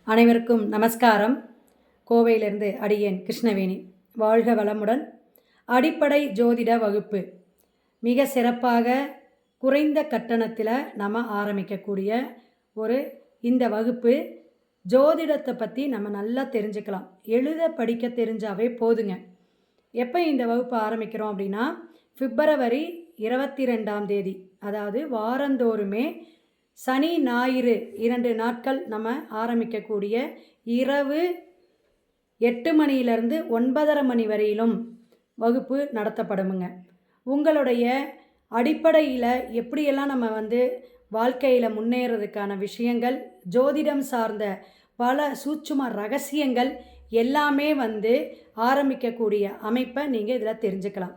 அனைவருக்கும் நமஸ்காரம். கோவையிலிருந்து அடியேன் கிருஷ்ணவேணி. வாழ்க வளமுடன். அடிப்படை ஜோதிட வகுப்பு மிக சிறப்பாக குறைந்த கட்டணத்தில் நம்ம ஆரம்பிக்கக்கூடிய இந்த வகுப்பு. ஜோதிடத்தை பற்றி நம்ம நல்லா தெரிஞ்சுக்கலாம். எழுத படிக்க தெரிஞ்சாவே போதுங்க. எப்போ இந்த வகுப்பு ஆரம்பிக்கிறோம் அப்படின்னா, பிப்ரவரி 22ஆம் தேதி, அதாவது வாரந்தோறுமே சனி ஞாயிறு 2 நாட்கள் நம்ம ஆரம்பிக்கக்கூடிய இரவு 8 மணியிலிருந்து 9:30 மணி வரையிலும் வகுப்பு நடத்தப்படுமுங்க. உங்களுடைய அடிப்படையில் எப்படியெல்லாம் நம்ம வாழ்க்கையில் முன்னேறதுக்கான விஷயங்கள், ஜோதிடம் சார்ந்த பல சூட்சும ரகசியங்கள் எல்லாமே ஆரம்பிக்கக்கூடிய அமைப்பை நீங்கள் இதில் தெரிஞ்சுக்கலாம்.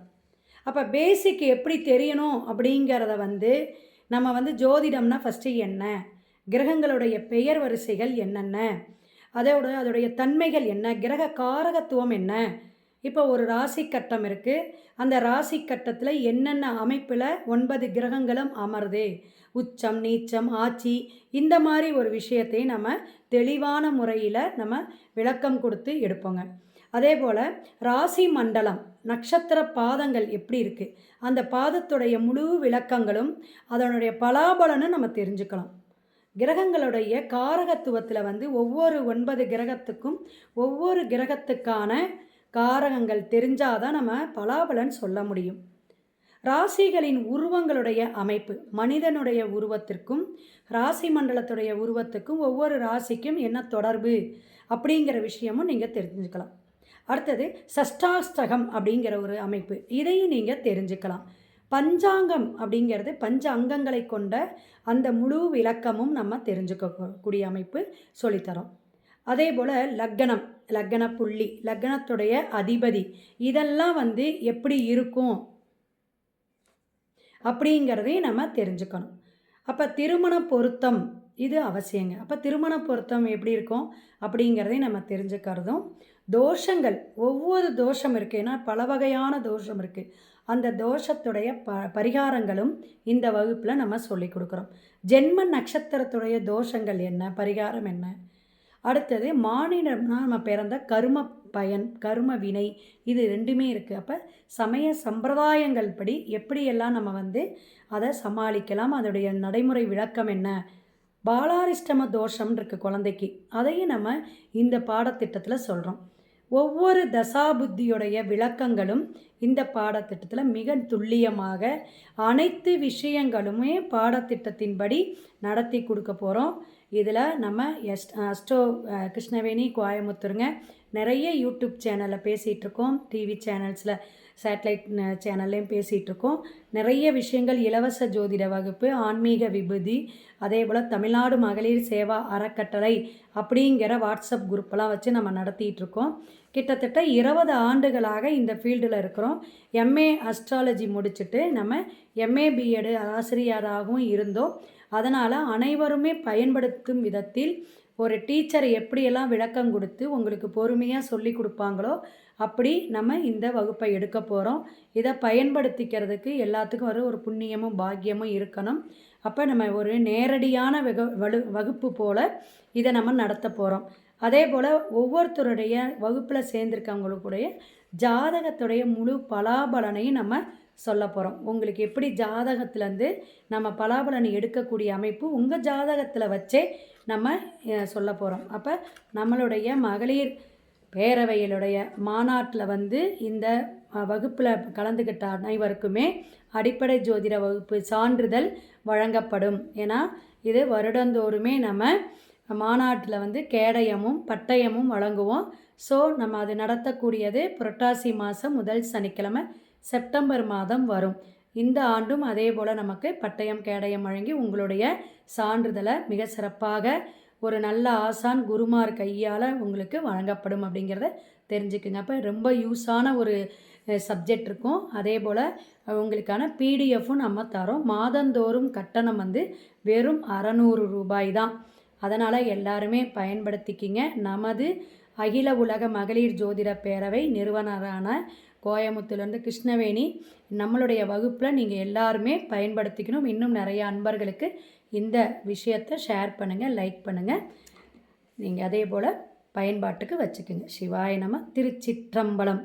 அப்போ பேசிக் எப்படி தெரியணும் அப்படிங்கிறத நம்ம ஜோதிடம்னா ஃபஸ்ட்டு என்ன, கிரகங்களுடைய பெயர் வரிசைகள் என்னென்ன, அதோடைய தன்மைகள் என்ன, கிரக காரகத்துவம் என்ன. இப்போ ஒரு ராசி கட்டம் இருக்குது. அந்த ராசி கட்டத்தில் என்னென்ன அமைப்பில் 9 கிரகங்களும் அமருது, உச்சம் நீச்சம் ஆட்சி, இந்த மாதிரி ஒரு விஷயத்தை நம்ம தெளிவான முறையில் நம்ம விளக்கம் கொடுத்து எடுப்போங்க. அதே போல் ராசி மண்டலம், நட்சத்திர பாதங்கள் எப்படி இருக்குது, அந்த பாதத்துடைய முழு விளக்கங்களும் அதனுடைய பலாபலனும் நம்ம தெரிஞ்சுக்கலாம். கிரகங்களுடைய காரகத்துவத்தில் ஒவ்வொரு 9 கிரகத்துக்கும் ஒவ்வொரு கிரகத்துக்கான காரகங்கள் தெரிஞ்சாதான் நம்ம பலாபலன் சொல்ல முடியும். ராசிகளின் உருவங்களுடைய அமைப்பு, மனிதனுடைய உருவத்திற்கும் ராசி மண்டலத்துடைய உருவத்துக்கும் ஒவ்வொரு ராசிக்கும் என்ன தொடர்பு அப்படிங்கிற விஷயமும் நீங்கள் தெரிஞ்சுக்கலாம். அடுத்தது சஷ்டாஷ்டகம் அப்படிங்கிற ஒரு அமைப்பு, இதையும் நீங்கள் தெரிஞ்சுக்கலாம். பஞ்சாங்கம் அப்படிங்கிறது பஞ்ச அங்கங்களை கொண்ட அந்த முழு விளக்கமும் நம்ம தெரிஞ்சுக்கக்கூடிய அமைப்பு சொல்லித்தரோம். அதே போல் லக்னம், லக்ன புள்ளி, லக்னத்துடைய அதிபதி, இதெல்லாம் எப்படி இருக்கும் அப்படிங்கிறதையும் நம்ம தெரிஞ்சுக்கணும். அப்போ திருமண பொருத்தம் இது அவசியங்க. அப்போ திருமண பொருத்தம் எப்படி இருக்கும் அப்படிங்கிறதையும் நம்ம தெரிஞ்சுக்கிறதும், தோஷங்கள், ஒவ்வொரு தோஷம் இருக்குது, ஏன்னா பல வகையான தோஷம் இருக்குது, அந்த தோஷத்துடைய பரிகாரங்களும் இந்த வகுப்பில் நம்ம சொல்லி கொடுக்குறோம். ஜென்ம நட்சத்திரத்துடைய தோஷங்கள் என்ன, பரிகாரம் என்ன. அடுத்தது மானிடம்னா நம்ம பிறந்த கர்ம பயன், கர்ம வினை, இது ரெண்டுமே இருக்குது. அப்போ சமய சம்பிரதாயங்கள் படி எப்படியெல்லாம் நம்ம அதை சமாளிக்கலாம், அதோடைய நடைமுறை விளக்கம் என்ன. பாலாரிஷ்டம தோஷம் இருக்குது குழந்தைக்கு, அதையும் நம்ம இந்த பாடத்திட்டத்தில் சொல்கிறோம். ஒவ்வொரு தசாபுத்தியுடைய விளக்கங்களும் இந்த பாடத்திட்டத்தில் மிக துல்லியமாக அனைத்து விஷயங்களுமே பாடத்திட்டத்தின்படி நடத்தி கொடுக்க போகிறோம். இதில் நம்ம அஸ்ட்ரோ கிருஷ்ணவேணி கோயமுத்தூருங்க, நிறைய யூடியூப் சேனலில் பேசிகிட்ருக்கோம், டிவி சேனல்ஸில் சேட்டலைட் சேனல்லையும் பேசிகிட்ருக்கோம். நிறைய விஷயங்கள், இலவச ஜோதிட வகுப்பு, ஆன்மீக விபூதி, அதே போல் தமிழ்நாடு மகளிர் சேவா அறக்கட்டளை அப்படிங்கிற வாட்ஸ்அப் குரூப்பெல்லாம் வச்சு நம்ம நடத்திட்டுருக்கோம். கிட்டத்தட்ட 20 ஆண்டுகளாக இந்த ஃபீல்டில் இருக்கிறோம். எம்ஏ அஸ்ட்ராலஜி முடிச்சுட்டு நம்ம எம்ஏ பிஎட் ஆசிரியராகவும் இருந்தோம். அதனால் அனைவருமே பயன்படுத்தும் விதத்தில் ஒரு டீச்சர் எப்படியெல்லாம் விளக்கம் கொடுத்து உங்களுக்கு பொறுமையாக சொல்லி கொடுப்பாங்களோ அப்படி நம்ம இந்த வகுப்பை எடுக்க போகிறோம். இதை பயன்படுத்திக்கிறதுக்கு எல்லாத்துக்கும் ஒரு புண்ணியமும் பாக்கியமும் இருக்கணும். அப்போ நம்ம ஒரு நேரடியான வகுப்பு போல் இதை நம்ம நடத்த போகிறோம். அதே போல் ஒவ்வொருத்தருடைய வகுப்பில் சேர்ந்துருக்கவங்களுடைய ஜாதகத்துடைய முழு பலாபலனையும் நம்ம சொல்ல போகிறோம். உங்களுக்கு எப்படி ஜாதகத்துலேருந்து நம்ம பலாபலனை எடுக்கக்கூடிய அமைப்பு உங்கள் ஜாதகத்தில் வச்சே நம்ம சொல்ல போகிறோம். அப்போ நம்மளுடைய மகளிர் பேரவையிலுடைய மாநாட்டில் இந்த வகுப்பில் கலந்துக்கிட்ட அனைவருக்குமே அடிப்படை ஜோதிட வகுப்பு சான்றிதழ் வழங்கப்படும். ஏன்னா இது வருடந்தோறுமே நம்ம மாநாட்டில் கேடயமும் பட்டயமும் வழங்குவோம். ஸோ நம்ம அது நடத்தக்கூடியது புரட்டாசி மாதம் முதல் சனிக்கிழமை செப்டம்பர் மாதம் வரும். இந்த ஆண்டும் அதே போல் நமக்கு பட்டயம் கேடயம் வழங்கி உங்களுடைய சான்றிதழை மிக சிறப்பாக ஒரு நல்ல ஆசான் குருமார் கையால் உங்களுக்கு வழங்கப்படும் அப்படிங்கிறத தெரிஞ்சுக்குங்க. அப்போ ரொம்ப யூஸான ஒரு சப்ஜெக்ட் இருக்கும். அதே போல் உங்களுக்கான பிடிஎஃப்பும் நம்ம தரோம். மாதந்தோறும் கட்டணம் வெறும் 600 ரூபாய் தான். அதனால் எல்லாருமே பயன்படுத்திக்கிங்க. நமது அகில உலக மகளிர் ஜோதிட பேரவை நிறுவனரான கோயமுத்தூர்லேருந்து கிருஷ்ணவேணி, நம்மளுடைய வகுப்பில் நீங்கள் எல்லாருமே பயன்படுத்திக்கணும். இன்னும் நிறைய அன்பர்களுக்கு இந்த விஷயத்தை ஷேர் பண்ணுங்கள், லைக் பண்ணுங்கள். நீங்கள் அதே போல் பயன்பாட்டுக்கு வச்சுக்கோங்க. சிவாய நம. திருச்சிற்றம்பலம்.